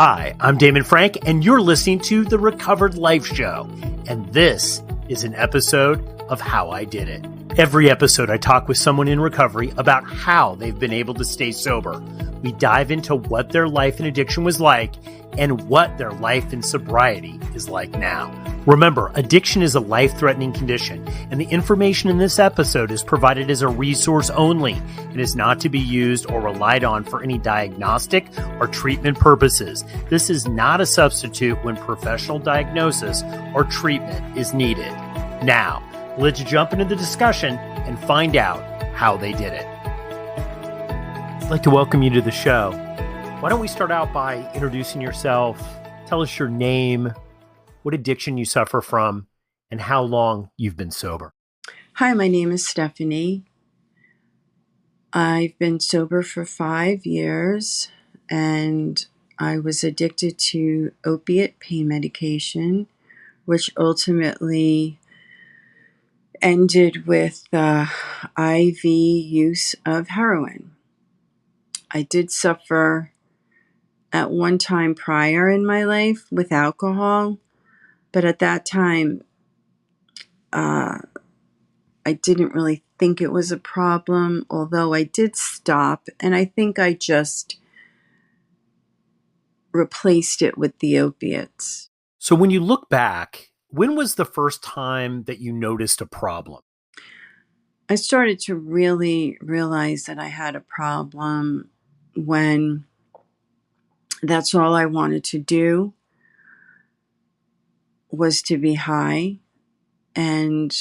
Hi, I'm Damon Frank, and you're listening to The Recovered Life Show, and this is an episode of How I Did It. Every episode, I talk with someone in recovery about how they've been able to stay sober. We dive into what their life in addiction was like and what their life in sobriety is like now. Remember, addiction is a life-threatening condition, and the information in this episode is provided as a resource only and is not to be used or relied on for any diagnostic or treatment purposes. This is not a substitute when professional diagnosis or treatment is needed. Now, let's jump into the discussion and find out how they did it. I'd like to welcome you to the show. Why don't we start out by introducing yourself, tell us your name, what addiction you suffer from, and how long you've been sober. Hi, my name is Stephanie. I've been sober for 5 years, and I was addicted to opiate pain medication, which ultimately ended with IV use of heroin. I did suffer at one time prior in my life with alcohol, but at that time, I didn't really think it was a problem, although I did stop, and I think I just replaced it with the opiates. So when you look back, when was the first time that you noticed a problem? I started to really realize that I had a problem when that's all I wanted to do was to be high. And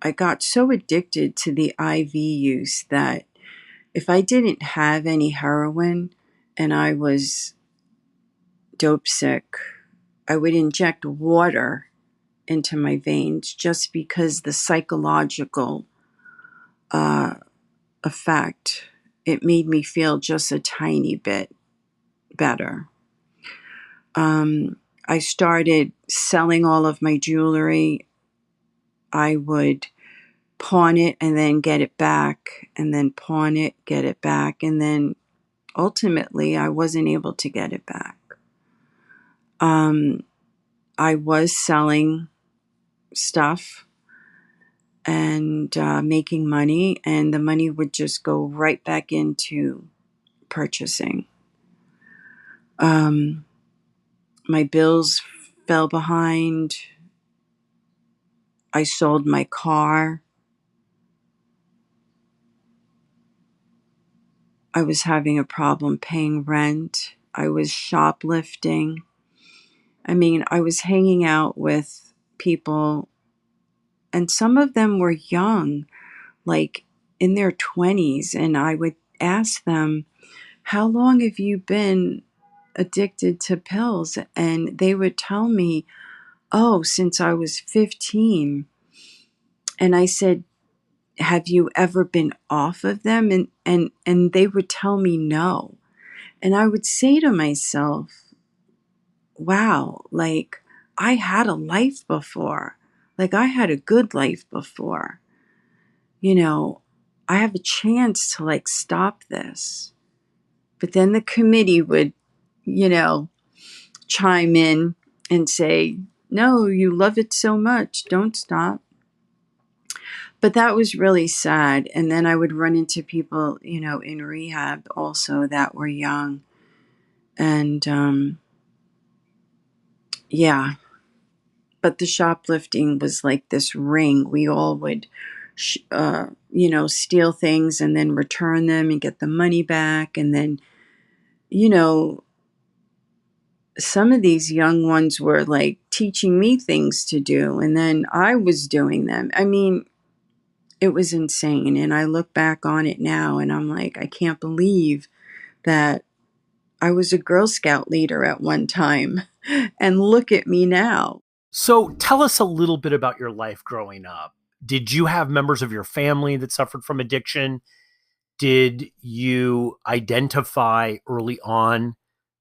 I got so addicted to the IV use that if I didn't have any heroin and I was dope sick, I would inject water into my veins just because the psychological effect, it made me feel just a tiny bit better. I started selling all of my jewelry. I would pawn it and then get it back, and then pawn it, get it back, and then ultimately I wasn't able to get it back. I was selling stuff and making money, and the money would just go right back into purchasing. My bills fell behind. I sold my car. I was having a problem paying rent. I was shoplifting. I mean, I was hanging out with people, and some of them were young, like in their 20s, and I would ask them, how long have you been addicted to pills? And they would tell me, oh, since I was 15. And I said, have you ever been off of them? And they would tell me no. And I would say to myself, wow, like I had a life before. Like I had a good life before. You know, I have a chance to like stop this. But then the committee would, chime in and say, no, you love it so much. Don't stop. But that was really sad. And then I would run into people, in rehab also that were young. And yeah. But the shoplifting was like this ring. We all would, steal things and then return them and get the money back. And then, some of these young ones were like teaching me things to do. And then I was doing them. I mean, it was insane. And I look back on it now and I'm like, I can't believe that I was a Girl Scout leader at one time. And look at me now. So tell us a little bit about your life growing up. Did you have members of your family that suffered from addiction? Did you identify early on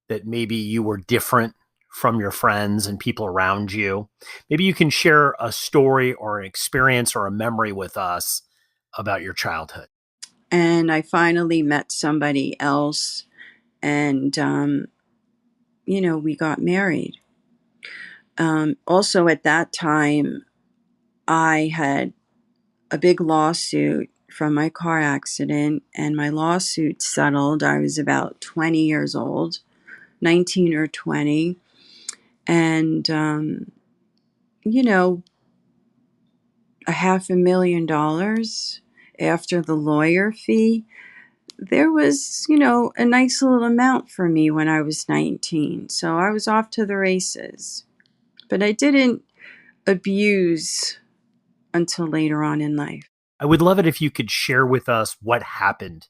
that maybe you were different from your friends and people around you? Maybe you can share a story or an experience or a memory with us about your childhood. And I finally met somebody else, and we got married. Also, at that time, I had a big lawsuit from my car accident, and my lawsuit settled. I was about 20 years old, 19 or 20. And, $500,000 after the lawyer fee. There was, a nice little amount for me when I was 19. So I was off to the races. But I didn't abuse until later on in life. I would love it if you could share with us what happened.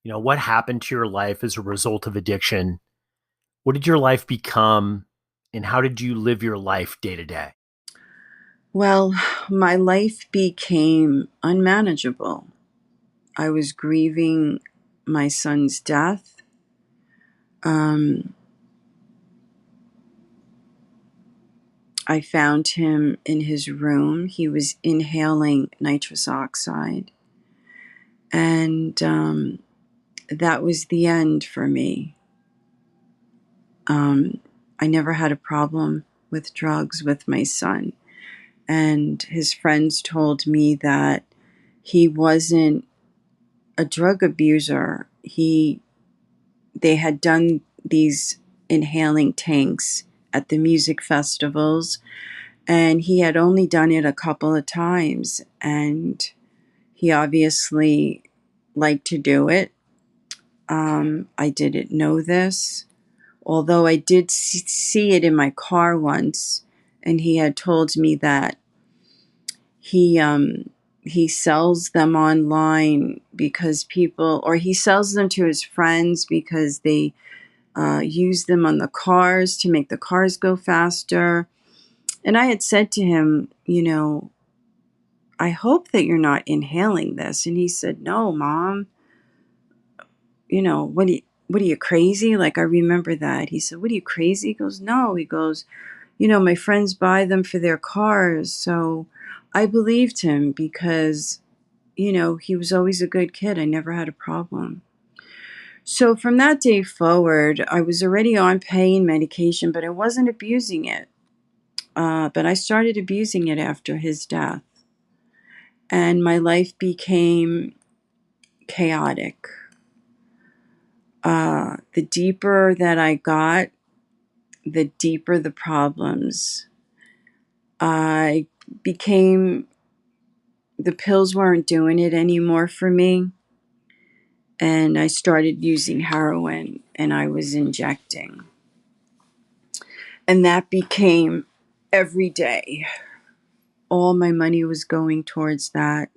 What happened to your life as a result of addiction? What did your life become? And how did you live your life day to day? Well, my life became unmanageable. I was grieving my son's death. I found him in his room. He was inhaling nitrous oxide. And that was the end for me. I never had a problem with drugs with my son. And his friends told me that he wasn't a drug abuser. They had done these inhaling tanks at the music festivals, and he had only done it a couple of times, and he obviously liked to do it. I didn't know this, although I did see it in my car once, and he had told me that he sells them online because people, or he sells them to his friends because they use them on the cars to make the cars go faster. And I had said to him, I hope that you're not inhaling this. And he said, no, Mom, what are you crazy? Like, I remember that. He said, what are you crazy? He goes, no. He goes, my friends buy them for their cars. So I believed him because, he was always a good kid. I never had a problem. So from that day forward, I was already on pain medication, but I wasn't abusing it. But I started abusing it after his death. And my life became chaotic. The deeper that I got, the deeper the problems. I became, the pills weren't doing it anymore for me. And I started using heroin, and I was injecting. And that became every day. All my money was going towards that.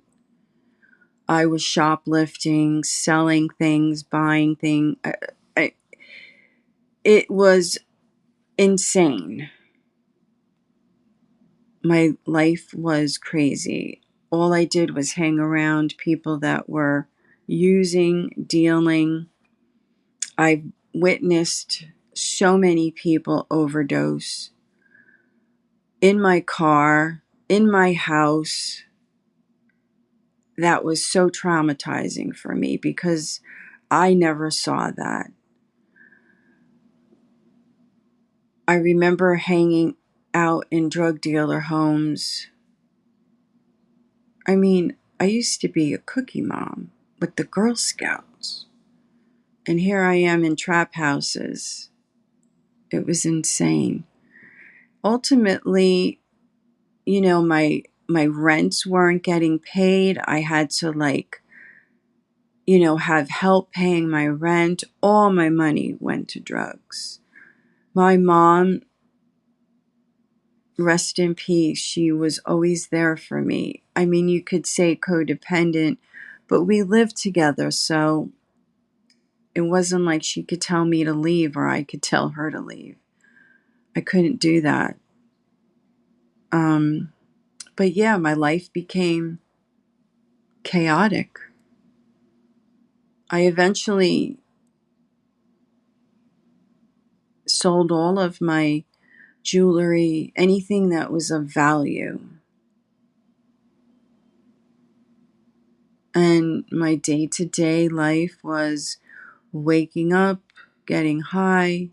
I was shoplifting, selling things, buying things. It was insane. My life was crazy. All I did was hang around people that were using, dealing. I witnessed so many people overdose in my car, in my house. That was so traumatizing for me because I never saw that. I remember hanging out in drug dealer homes. I mean, I used to be a cookie mom with the Girl Scouts. And here I am in trap houses. It was insane. Ultimately, my rents weren't getting paid. I had to have help paying my rent. All my money went to drugs. My mom, rest in peace, she was always there for me. I mean, you could say codependent, but we lived together, so it wasn't like she could tell me to leave or I could tell her to leave. I couldn't do that. But yeah, my life became chaotic. I eventually sold all of my jewelry, anything that was of value. And my day-to-day life was waking up, getting high,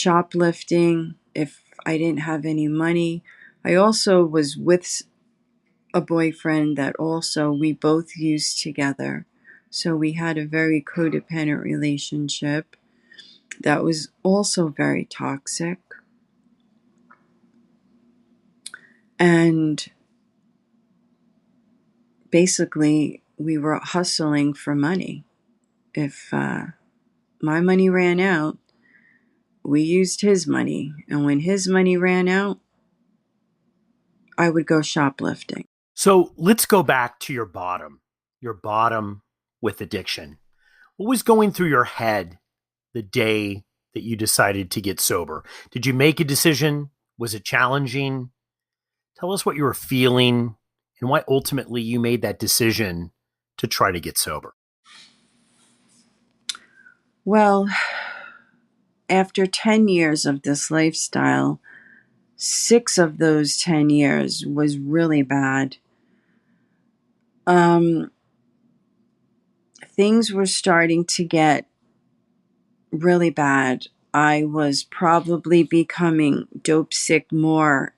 shoplifting if I didn't have any money. I also was with a boyfriend that also we both used together. So we had a very codependent relationship that was also very toxic. And basically, we were hustling for money. If my money ran out, we used his money. And when his money ran out, I would go shoplifting. So let's go back to your bottom with addiction. What was going through your head the day that you decided to get sober? Did you make a decision? Was it challenging? Tell us what you were feeling and why ultimately you made that decision to try to get sober. Well, after 10 years of this lifestyle, 6 of those 10 years was really bad. Things were starting to get really bad. I was probably becoming dope sick more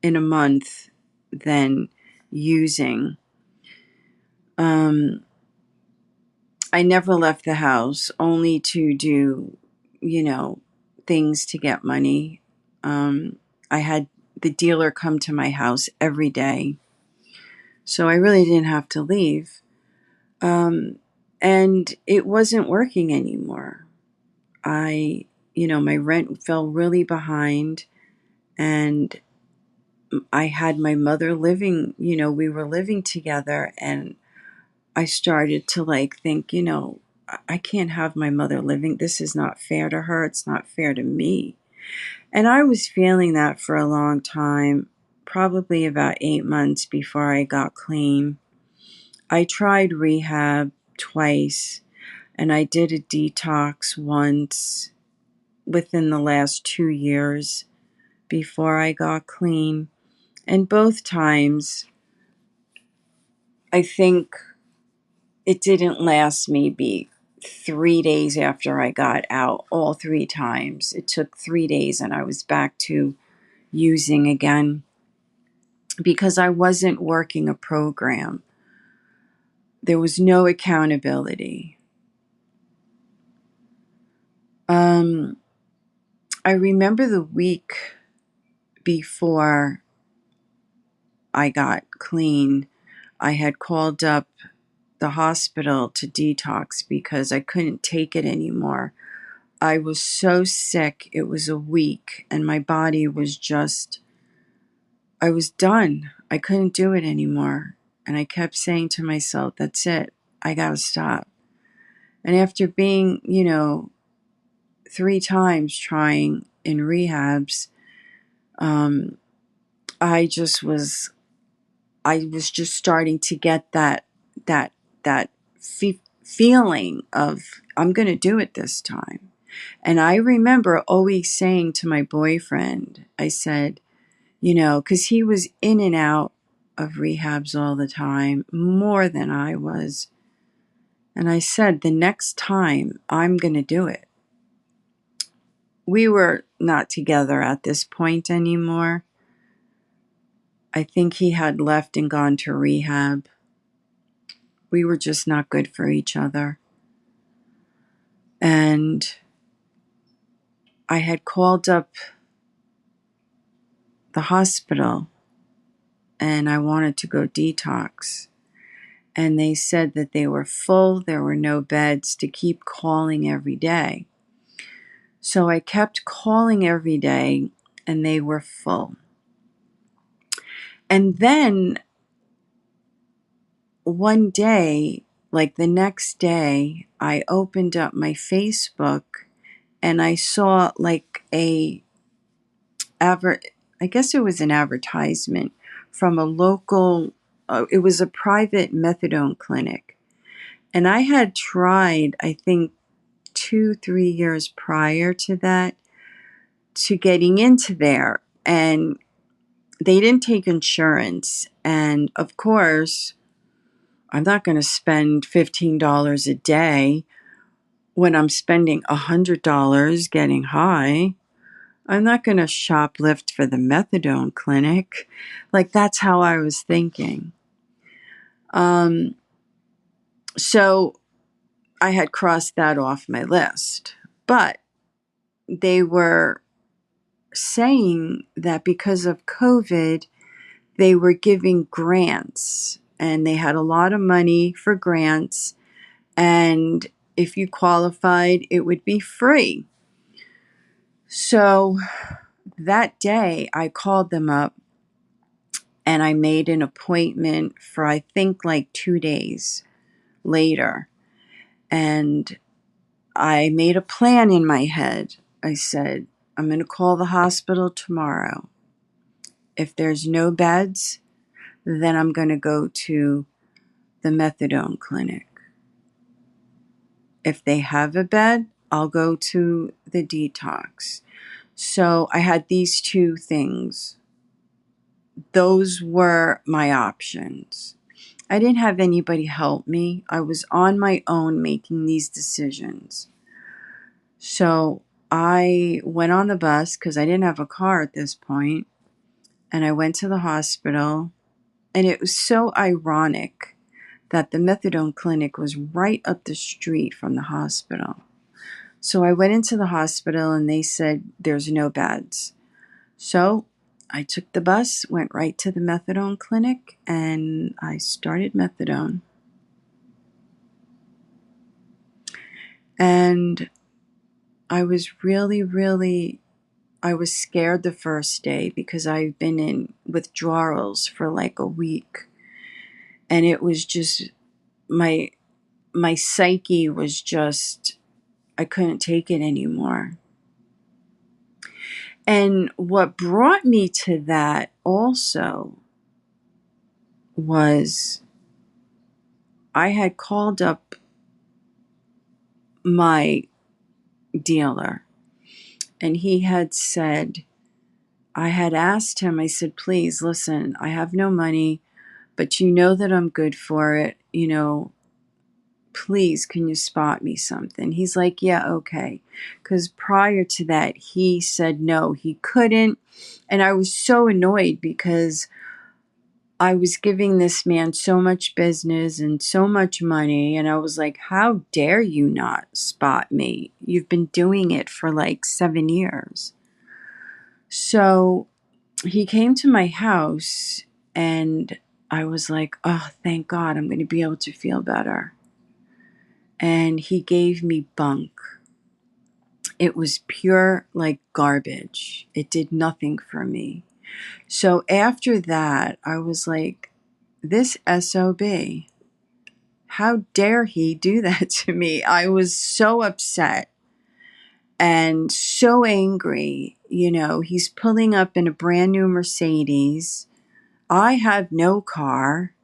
in a month than using. I never left the house only to do, things to get money. I had the dealer come to my house every day. So I really didn't have to leave. And it wasn't working anymore. My rent fell really behind, and I had my mother living, we were living together, and I started to think, I can't have my mother living. This is not fair to her. It's not fair to me. And I was feeling that for a long time, probably about 8 months before I got clean. I tried rehab twice, and I did a detox once within the last 2 years before I got clean. And both times, I think it didn't last maybe 3 days after I got out, all 3 times. It took 3 days and I was back to using again because I wasn't working a program. There was no accountability. I remember the week before I got clean, I had called up the hospital to detox because I couldn't take it anymore. I was so sick. It was a week and my body was I was done. I couldn't do it anymore. And I kept saying to myself, that's it. I got to stop. And after being, 3 times trying in rehabs, I was just starting to get that feeling of I'm going to do it this time. And I remember always saying to my boyfriend, I said, because he was in and out of rehabs all the time, more than I was. And I said, the next time I'm going to do it. We were not together at this point anymore. I think he had left and gone to rehab. We were just not good for each other. And I had called up the hospital and I wanted to go detox. And they said that they were full, there were no beds, to keep calling every day. So I kept calling every day and they were full. And then one day, the next day, I opened up my Facebook and I saw I guess it was an advertisement from a local, it was a private methadone clinic. And I had tried, I think 2-3 years prior to that, to getting into there. And they didn't take insurance. And of course, I'm not going to spend $15 a day when I'm spending $100 getting high. I'm not going to shoplift for the methadone clinic. Like, that's how I was thinking. So I had crossed that off my list. But they were saying that because of COVID, they were giving grants and they had a lot of money for grants. And if you qualified, it would be free. So that day, I called them up and I made an appointment for, I think, like 2 days later. And I made a plan in my head. I said, I'm going to call the hospital tomorrow. If there's no beds, then I'm going to go to the methadone clinic. If they have a bed, I'll go to the detox. So I had these two things. Those were my options. I didn't have anybody help me. I was on my own making these decisions. So I went on the bus because I didn't have a car at this point, and I went to the hospital. And it was so ironic that the methadone clinic was right up the street from the hospital. So I went into the hospital and they said, there's no beds. So I took the bus, went right to the methadone clinic, and I started methadone. And I was I was scared the first day because I've been in withdrawals for like a week. And it was just, my psyche was just, I couldn't take it anymore. And what brought me to that also was I had called up my dealer and he had said, I had asked him, I said, please listen, I have no money, but you know that I'm good for it. You know, please, can you spot me something? He's like, yeah, okay. Because prior to that, he said no, he couldn't. And I was so annoyed because I was giving this man so much business and so much money. And I was like, how dare you not spot me? You've been doing it for like 7 years. So he came to my house and I was like, oh, thank God, I'm going to be able to feel better. And he gave me bunk. It was pure like garbage. It did nothing for me. So after that, I was like, this SOB, how dare he do that to me? I was so upset and so angry. You know, he's pulling up in a brand new Mercedes. I have no car.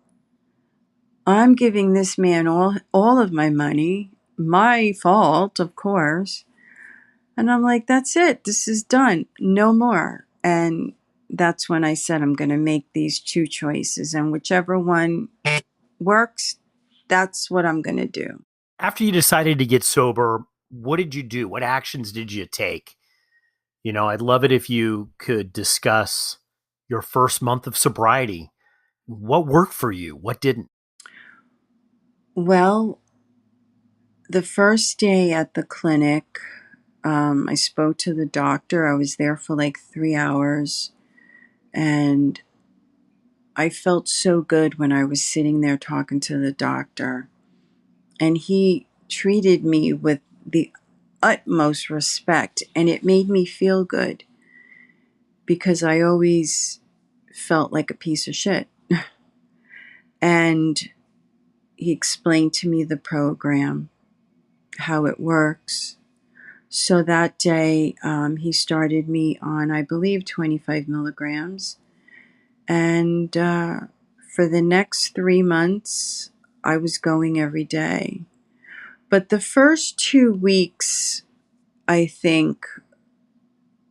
I'm giving this man all of my money. My fault, of course. And I'm like, that's it. This is done. No more. And that's when I said, I'm going to make these two choices. And whichever one works, that's what I'm going to do. After you decided to get sober, what did you do? What actions did you take? You know, I'd love it if you could discuss your first month of sobriety. What worked for you? What didn't? Well, the first day at the clinic, I spoke to the doctor. I was there for like 3 hours. And I felt so good when I was sitting there talking to the doctor. And he treated me with the utmost respect. And it made me feel good because I always felt like a piece of shit. And he explained to me the program, how it works. So that day, he started me on, I believe, 25 milligrams. And for the next 3 months, I was going every day. But the first 2 weeks, I think,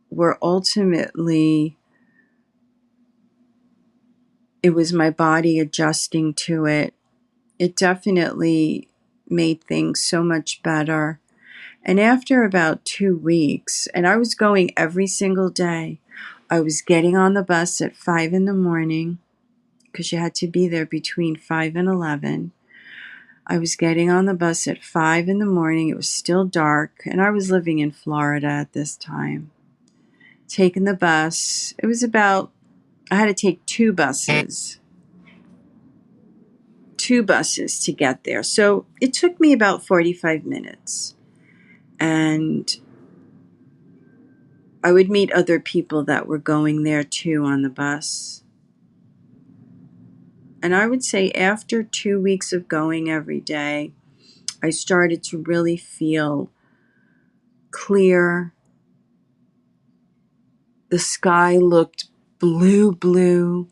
were ultimately, it was my body adjusting to it. It definitely made things so much better. And after about 2 weeks, and I was going every single day, I was getting on the bus at 5 in the morning because you had to be there between 5 and 11. I was getting on the bus at 5 in the morning. It was still dark, and I was living in Florida at this time. Taking the bus. I had to take two buses to get there. So it took me about 45 minutes. And I would meet other people that were going there too on the bus. And I would say after 2 weeks of going every day, I started to really feel clear. The sky looked blue.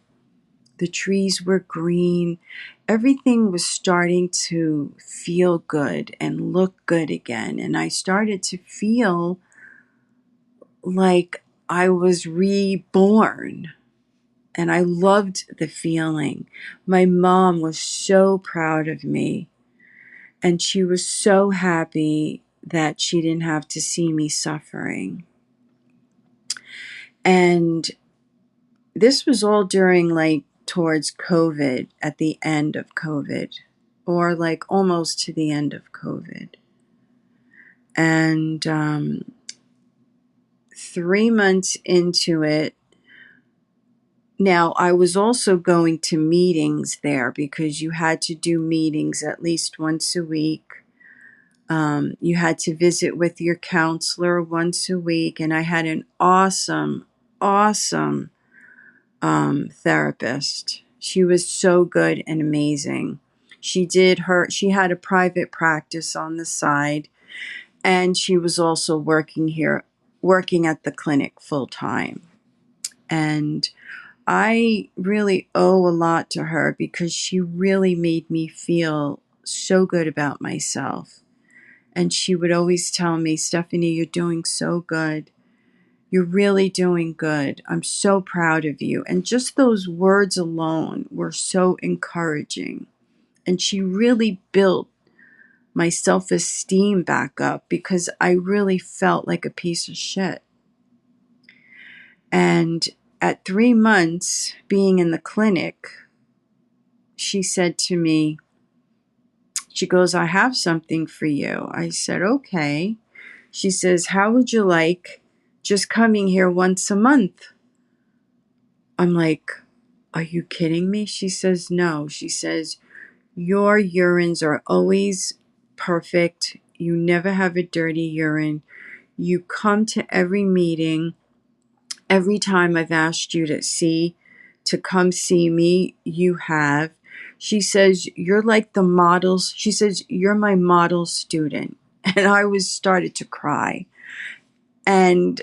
The trees were green. Everything was starting to feel good and look good again. And I started to feel like I was reborn. And I loved the feeling. My mom was so proud of me. And she was so happy that she didn't have to see me suffering. And this was all during towards COVID, at the end of COVID, or almost to the end of COVID. And 3 months into it, now I was also going to meetings there because you had to do meetings at least once a week. You had to visit with your counselor once a week, and I had an awesome therapist. She was so good and amazing. She had a private practice on the side, and she was also working at the clinic full time. And I really owe a lot to her because she really made me feel so good about myself. And she would always tell me, Stephanie, you're doing so good. You're really doing good. I'm so proud of you. And just those words alone were so encouraging. And she really built my self-esteem back up because I really felt like a piece of shit. And at 3 months being in the clinic, she said to me, she goes, I have something for you. I said, okay. She says, how would you like just coming here once a month? I'm like, are you kidding me? She says, no. She says, your urines are always perfect. You never have a dirty urine. You come to every meeting. Every time I've asked you to come see me, you have. She says, you're like the models. She says, you're my model student. And I started to cry. And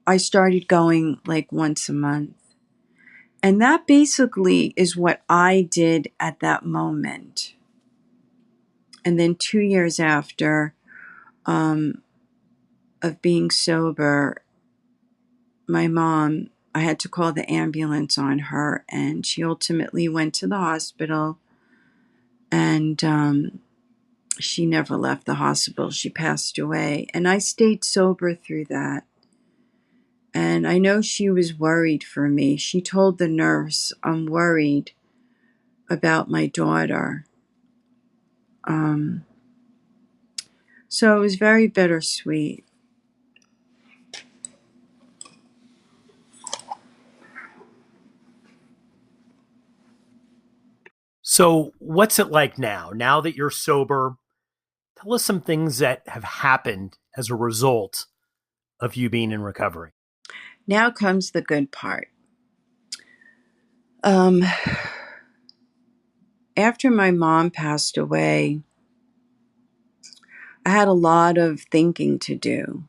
I started going once a month. And that basically is what I did at that moment. And then 2 years after of being sober, my mom, I had to call the ambulance on her, and she ultimately went to the hospital, and she never left the hospital. She passed away, and I stayed sober through that. And I know she was worried for me. She told the nurse, I'm worried about my daughter. So it was very bittersweet. So, what's it like now? Now that you're sober, tell us some things that have happened as a result of you being in recovery. Now comes the good part. After my mom passed away, I had a lot of thinking to do.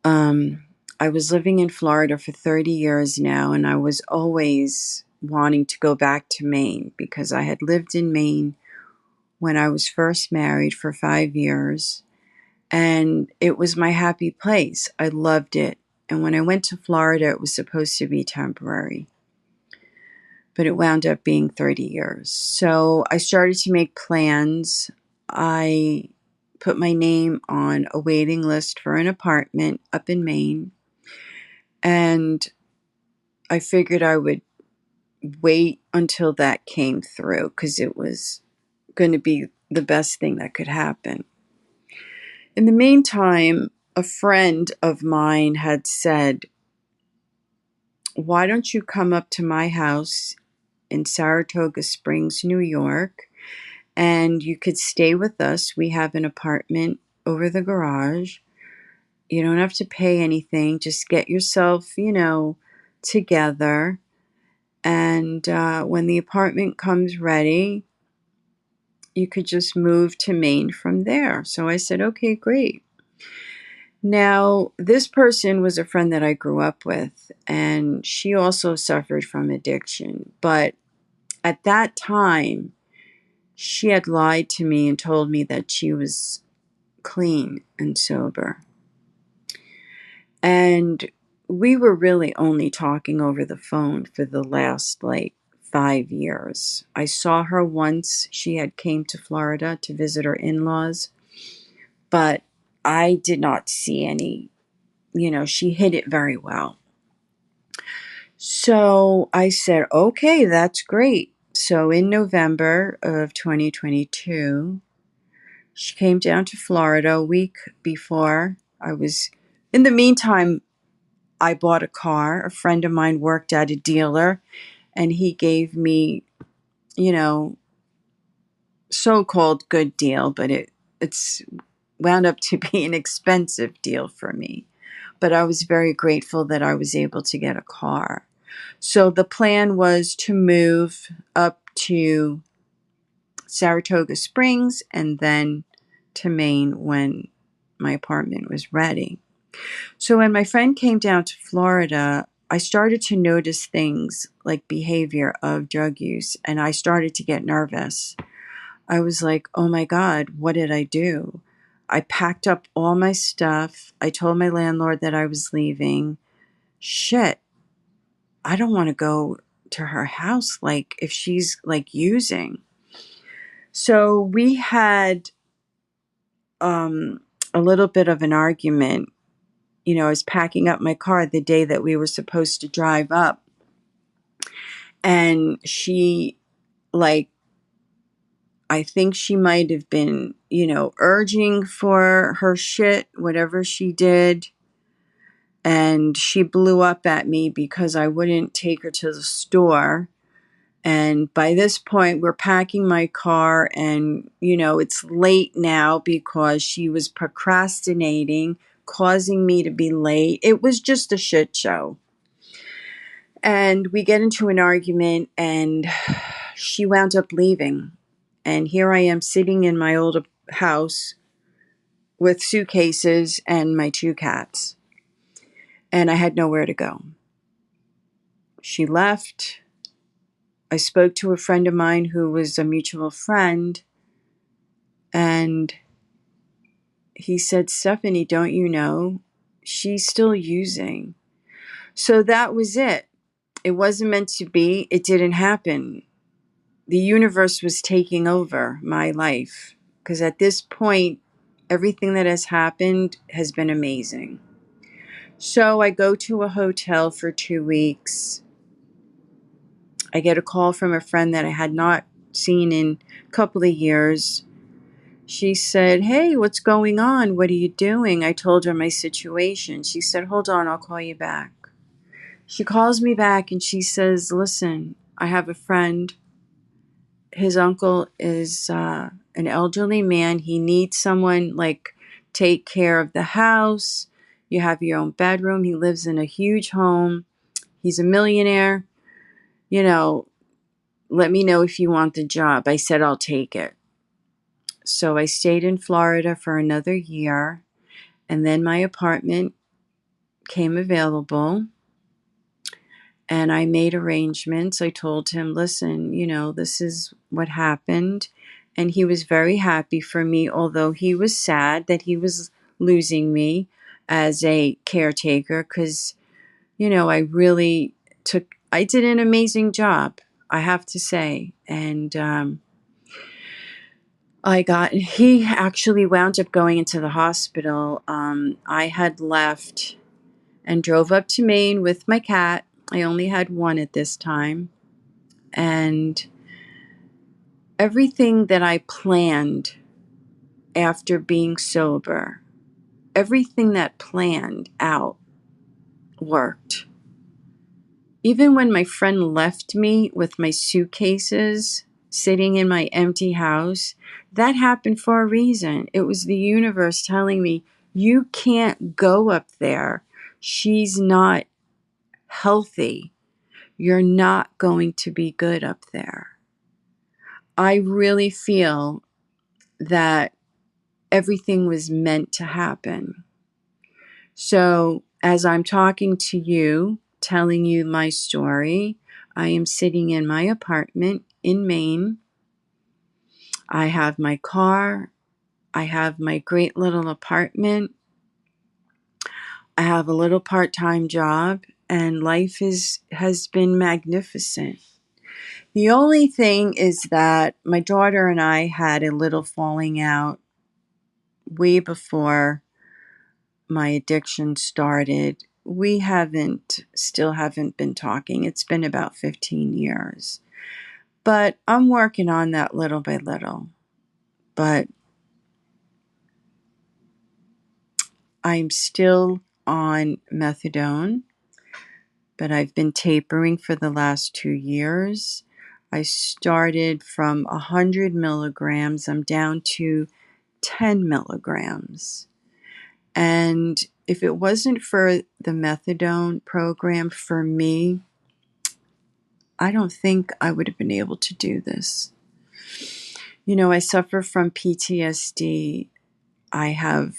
I was living in Florida for 30 years now, and I was always wanting to go back to Maine because I had lived in Maine when I was first married for 5 years, and it was my happy place. I loved it. And when I went to Florida, it was supposed to be temporary, but it wound up being 30 years. So I started to make plans. I put my name on a waiting list for an apartment up in Maine. And I figured I would wait until that came through because it was going to be the best thing that could happen. In the meantime, a friend of mine had said, why don't you come up to my house in Saratoga Springs, New York, and you could stay with us. We have an apartment over the garage. You don't have to pay anything. Just get yourself, together. And when the apartment comes ready, you could just move to Maine from there. So I said, okay, great. Now, this person was a friend that I grew up with, and she also suffered from addiction. But at that time, she had lied to me and told me that she was clean and sober. And we were really only talking over the phone for the last 5 years. I saw her once. She had came to Florida to visit her in-laws, but I did not see any, she hid it very well. So I said, okay, that's great. So in November of 2022, she came down to Florida a week before. In the meantime, I bought a car. A friend of mine worked at a dealer, and he gave me, so-called good deal, but it's wound up to be an expensive deal for me. But I was very grateful that I was able to get a car. So the plan was to move up to Saratoga Springs and then to Maine when my apartment was ready. So when my friend came down to Florida, I started to notice things like behavior of drug use, and I started to get nervous. I was like, oh my God, what did I do? I packed up all my stuff. I told my landlord that I was leaving. Shit, I don't want to go to her house if she's using. So we had a little bit of an argument. I was packing up my car the day that we were supposed to drive up. And she, I think she might have been, urging for her shit, whatever she did. And she blew up at me because I wouldn't take her to the store. And by this point, we're packing my car and, it's late now because she was procrastinating, causing me to be late. It was just a shit show. And we get into an argument and she wound up leaving. And here I am sitting in my old house with suitcases and my 2 cats. And I had nowhere to go. She left. I spoke to a friend of mine who was a mutual friend. And he said, Stephanie, don't you know? She's still using. So that was it. It wasn't meant to be. It didn't happen. The universe was taking over my life. Because at this point, everything that has happened has been amazing. So I go to a hotel for 2 weeks. I get a call from a friend that I had not seen in a couple of years. She said, hey, what's going on? What are you doing? I told her my situation. She said, hold on, I'll call you back. She calls me back and she says, listen, I have a friend. His uncle is an elderly man. He needs someone take care of the house. You have your own bedroom. He lives in a huge home. He's a millionaire. Let me know if you want the job. I said, I'll take it. So I stayed in Florida for another year, and then my apartment came available, and I made arrangements. I told him, listen, this is what happened, and he was very happy for me, although he was sad that he was losing me as a caretaker because, I did an amazing job, I have to say, and He actually wound up going into the hospital. I had left and drove up to Maine with my cat. I only had one at this time. And everything that I planned after being sober, everything that planned out worked. Even when my friend left me with my suitcases sitting in my empty house, that happened for a reason. It was the universe telling me, you can't go up there. She's not healthy. You're not going to be good up there. I really feel that everything was meant to happen. So, as I'm talking to you, telling you my story, I am sitting in my apartment in Maine. I have my car. I have my great little apartment. I have a little part-time job, and life has been magnificent. The only thing is that my daughter and I had a little falling out way before my addiction started. We still haven't been talking. It's been about 15 years. But I'm working on that little by little. But I'm still on methadone, but I've been tapering for the last 2 years. I started from 100 milligrams. I'm down to 10 milligrams. And if it wasn't for the methadone program for me, I don't think I would have been able to do this. You know, I suffer from PTSD. I have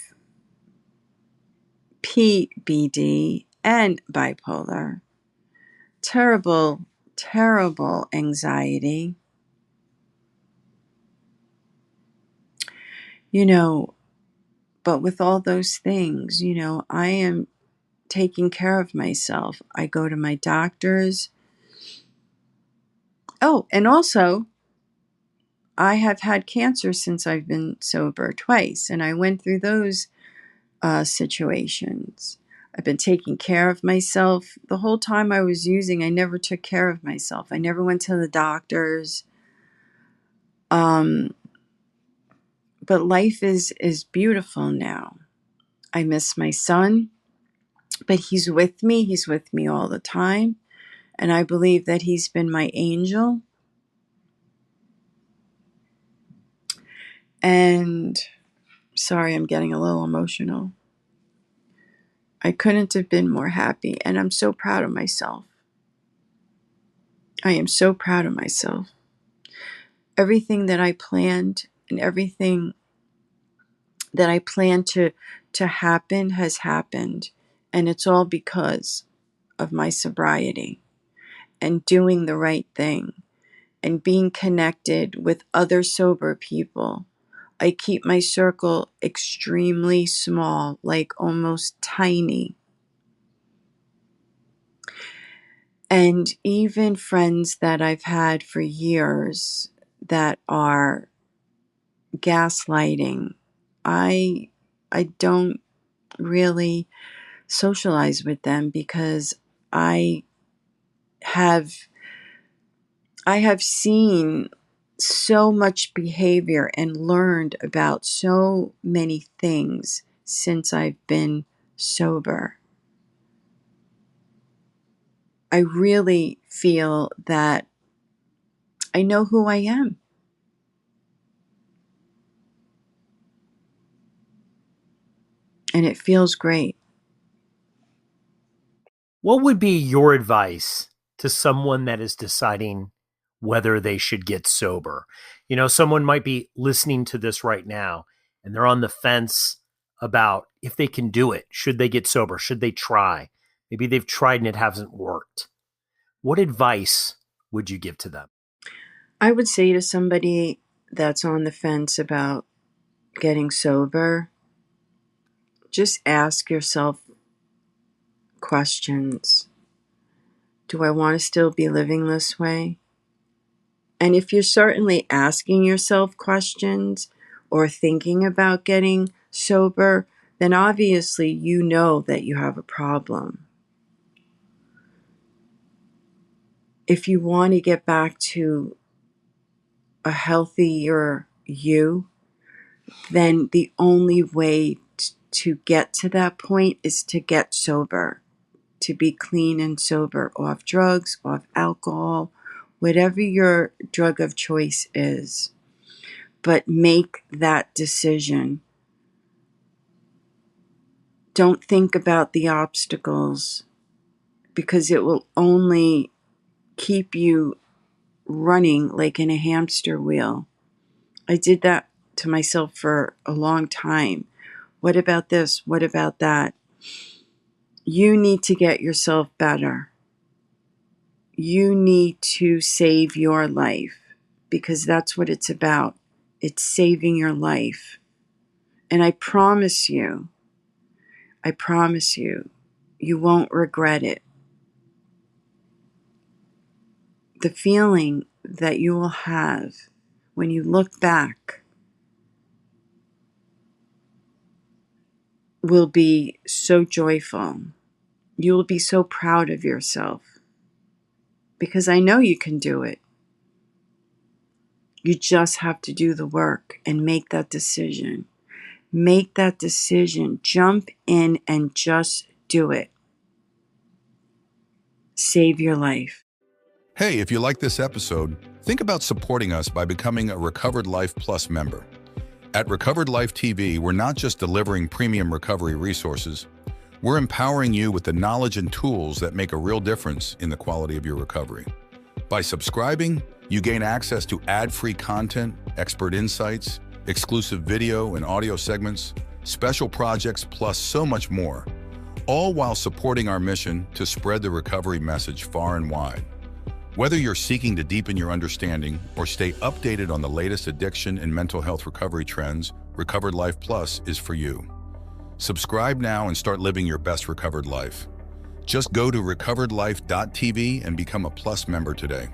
PBD and bipolar. Terrible, terrible anxiety. You know, but with all those things, I am taking care of myself. I go to my doctors. Oh, and also, I have had cancer since I've been sober twice, and I went through those situations. I've been taking care of myself. The whole time I was using, I never took care of myself. I never went to the doctors. But life is beautiful now. I miss my son, but he's with me. He's with me all the time. And I believe that he's been my angel. And sorry, I'm getting a little emotional. I couldn't have been more happy. And I'm so proud of myself. I am so proud of myself. Everything that I planned and everything that I planned to happen has happened. And it's all because of my sobriety and doing the right thing and being connected with other sober people. I keep my circle extremely small, like almost tiny. And even friends that I've had for years that are gaslighting, I don't really socialize with them because I have I have seen so much behavior and learned about so many things since I've been sober. I really feel that I know who I am. And it feels great. What would be your advice to someone that is deciding whether they should get sober? Someone might be listening to this right now and they're on the fence about if they can do it. Should they get sober? Should they try? Maybe they've tried and it hasn't worked. What advice would you give to them? I would say to somebody that's on the fence about getting sober, just ask yourself questions. Do I want to still be living this way? And if you're certainly asking yourself questions or thinking about getting sober, then obviously you know that you have a problem. If you want to get back to a healthier you, then the only way to get to that point is to get sober, to be clean and sober, off drugs, off alcohol, whatever your drug of choice is. But make that decision. Don't think about the obstacles, because it will only keep you running like in a hamster wheel. I did that to myself for a long time. What about this? What about that? You need to get yourself better. You need to save your life, because that's what it's about. It's saving your life. And I promise you, you won't regret it. The feeling that you will have when you look back will be so joyful. You will be so proud of yourself, because I know you can do it. You just have to do the work and make that decision. Make that decision. Jump in and just do it. Save your life. Hey, if you like this episode, think about supporting us by becoming a Recovered Life Plus member. At Recovered Life TV, we're not just delivering premium recovery resources, we're empowering you with the knowledge and tools that make a real difference in the quality of your recovery. By subscribing, you gain access to ad-free content, expert insights, exclusive video and audio segments, special projects, plus so much more, all while supporting our mission to spread the recovery message far and wide. Whether you're seeking to deepen your understanding or stay updated on the latest addiction and mental health recovery trends, Recovered Life Plus is for you. Subscribe now and start living your best recovered life. Just go to recoveredlife.tv and become a Plus member today.